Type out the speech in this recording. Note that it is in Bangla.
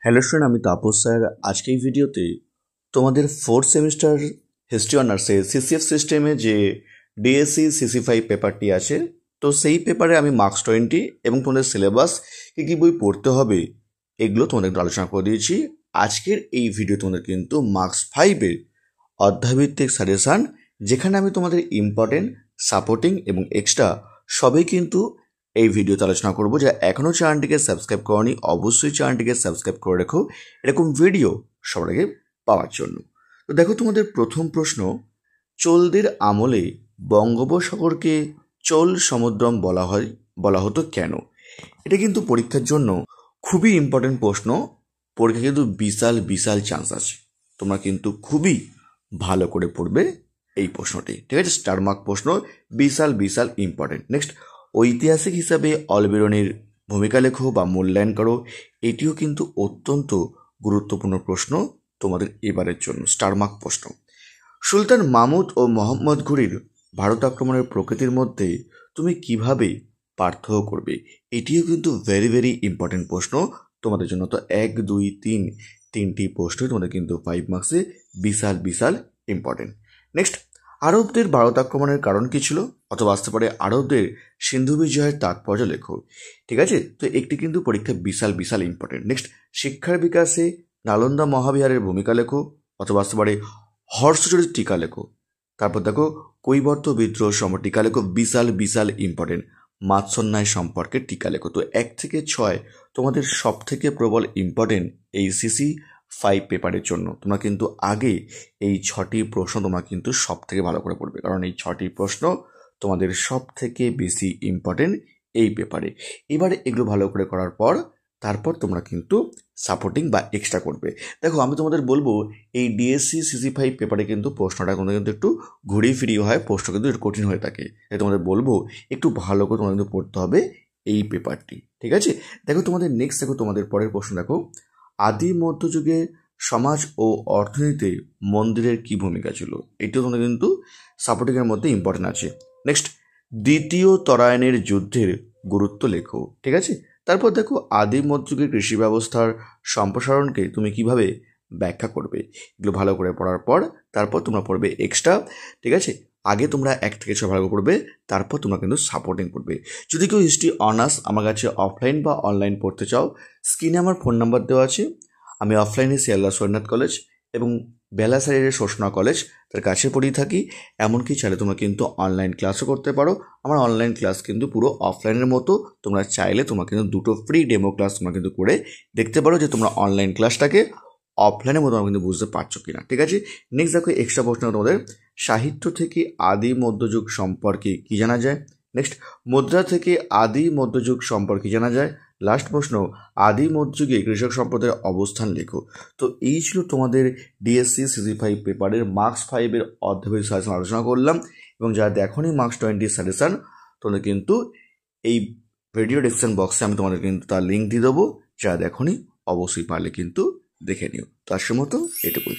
হ্যালো স্টুডেন্ট, আমি তাপস স্যার। আজকে এই ভিডিওতে তোমাদের ফোর্থ সেমিস্টার হিস্ট্রি অনার্সে সিসিএফ সিস্টেমে যে ডিএসসি সিসি5 পেপারটি আছে, তো সেই পেপারে আমি মার্কস 20 এবং তোমাদের সিলেবাস কী কী বই পড়তে হবে এগুলো তোমাদের আলোচনা করে দিয়েছি। আজকের এই ভিডিও তোমাদের কিন্তু মার্কস 5-এর অধ্যায়ভিত্তিক সাজেশান, যেখানে আমি তোমাদের ইম্পর্টেন্ট, সাপোর্টিং এবং এক্সট্রা সবই কিন্তু এই ভিডিওতে আলোচনা করবো। যারা এখনও চ্যানেলটিকে সাবস্ক্রাইব করনি, অবশ্যই চ্যানেলটিকে সাবস্ক্রাইব করে রেখো এরকম ভিডিও সবার আগে পাওয়ার জন্য। তো দেখো, তোমাদের প্রথম প্রশ্ন, চোলদের আমলে বঙ্গোপসাগরকে চোল সমুদ্রম বলা হতো কেন? এটা কিন্তু পরীক্ষার জন্য খুবই ইম্পর্টেন্ট প্রশ্ন। পরীক্ষা কিন্তু বিশাল বিশাল চান্স আছে, তোমরা কিন্তু খুবই ভালো করে পড়বে এই প্রশ্নটি, ঠিক আছে? স্টার মার্ক প্রশ্ন, বিশাল বিশাল ইম্পর্টেন্ট। নেক্সট, ঐতিহাসিক হিসাবে অলবেরনের ভূমিকা লেখো বা মূল্যায়ন করো। এটিও কিন্তু অত্যন্ত গুরুত্বপূর্ণ প্রশ্ন তোমাদের এবারের জন্য, স্টার মার্ক প্রশ্ন। সুলতান মাহমুদ ও মোহাম্মদ ঘুরির ভারত আক্রমণের প্রকৃতির মধ্যে তুমি কিভাবে পার্থক্য করবে? এটিও কিন্তু ভেরি ভেরি ইম্পর্টেন্ট প্রশ্ন তোমাদের জন্য। তো 1, 2, 3 তিনটি প্রশ্নই তোমাদের কিন্তু 5 মার্কসে বিশাল বিশাল ইম্পর্টেন্ট। নেক্সট, আরবদের ভারত আক্রমণের কারণ কী ছিল? অথবা আসতে পারে আরবদের সিন্ধু বিজয়ের তাৎপর্য লেখো, ঠিক আছে? তো একটি কিন্তু পরীক্ষা বিশাল বিশাল ইম্পর্টেন্ট। নেক্সট, শিক্ষার বিকাশে নালন্দা মহাবিহারের ভূমিকা লেখো, অথবা আসতে পারে হর্ষচরিত টিকা লেখো। তারপর দেখো, কৈবর্ত বিদ্রোহ সম্পর্কে টিকা লেখো, বিশাল বিশাল ইম্পর্টেন্ট। মাৎসন্যায় সম্পর্কে টিকা লেখো। তো 1 থেকে 6 তোমাদের সব থেকে প্রবল ইম্পর্টেন্ট এই সিসি5 পেপারের জন্য। তোমরা কিন্তু আগে এই 6টি প্রশ্ন তোমরা কিন্তু সব থেকে ভালো করে পড়বে, কারণ এই 6টি প্রশ্ন তোমাদের সব থেকে বেশি ইম্পর্টেন্ট এই পেপারে। এবারে এগুলো ভালো করে করার পর তারপর তোমরা কিন্তু সাপোর্টিং বা এক্সট্রা করবে। দেখো, আমি তোমাদের বলবো এই ডিএসসি সিসি5 পেপারে কিন্তু প্রশ্নটা কিন্তু একটু ঘুরিয়ে ফিরিয়ে হয়, প্রশ্ন কিন্তু একটু কঠিন হয়ে থাকে। তাই তোমাদের বলবো একটু ভালো করে তোমাদের কিন্তু পড়তে হবে এই পেপারটি, ঠিক আছে? দেখো তোমাদের নেক্সট, দেখো তোমাদের পরের প্রশ্ন, দেখো আদি মধ্যযুগে সমাজ ও অর্থনীতিতে মন্দিরের কি ভূমিকা ছিল? এটিও তোমাদের কিন্তু সাপোর্টিংয়ের মধ্যে ইম্পর্টেন্ট আছে। নেক্সট, দ্বিতীয় তরায়নের যুদ্ধের গুরুত্ব লেখো, ঠিক আছে? তারপর দেখো, আদি মধ্যযুগের কৃষি ব্যবস্থার সম্প্রসারণকে তুমি কিভাবে ব্যাখ্যা করবে? এগুলো ভালো করে পড়ার পর তারপর তোমরা পড়বে এক্সট্রা, ঠিক আছে? আগে তোমরা 1 থেকে 6 ভালো করে পড়বে, তারপর তোমরা কিন্তু সাপোর্টিং পড়বে। যদি কেউ হিস্ট্রি অনার্স আমার কাছে অফলাইন বা অনলাইন পড়তে চাও, স্ক্রিনে আমার ফোন নাম্বার দেওয়া আছে। আমি অফলাইনে শিয়ালদা সোমনাথ কলেজ এবং বেলাসাইডের শোষণা কলেজ তার কাছে পড়িয়ে থাকি। এমনকি চাইলে তোমরা কিন্তু অনলাইন ক্লাসও করতে পারো। আমার অনলাইন ক্লাস কিন্তু পুরো অফলাইনের মতো। তোমরা চাইলে তোমরা কিন্তু 2টো ফ্রি ডেমো ক্লাস তোমরা কিন্তু করে দেখতে পারো যে তোমরা অনলাইন ক্লাসটাকে অফলাইনের মতো তোমরা কিন্তু বুঝতে পারছো কিনা, ঠিক আছে? নেক্সট দেখো, এক্সট্রা প্রশ্ন তোমাদের, সাহিত্য থেকে আদি মধ্যযুগ সম্পর্কে কি জানা যায়? নেক্সট, মুদ্রা থেকে আদি মধ্যযুগ সম্পর্কে জানা যায়। লাস্ট প্রশ্ন, আদি মধ্যযুগে কৃষক সম্প্রদায়ের অবস্থান লেখো। তো এই ছিল তোমাদের ডিএসসি সিসি5 পেপারের মার্কস 5-এর অধ্যায়ভিত্তিক সাজেশন আলোচনা করলাম। এবং যারা দেখোনি মার্কস 20 সাজেশন, তোমরা কিন্তু এই ভিডিও ডেসক্রিপশন বক্সে আমি তোমাদের কিন্তু তার লিঙ্ক দিয়ে দেবো। যারা দেখোনি অবশ্যই পারলে কিন্তু দেখে নিও। তো আজকের মতো এটুকুই।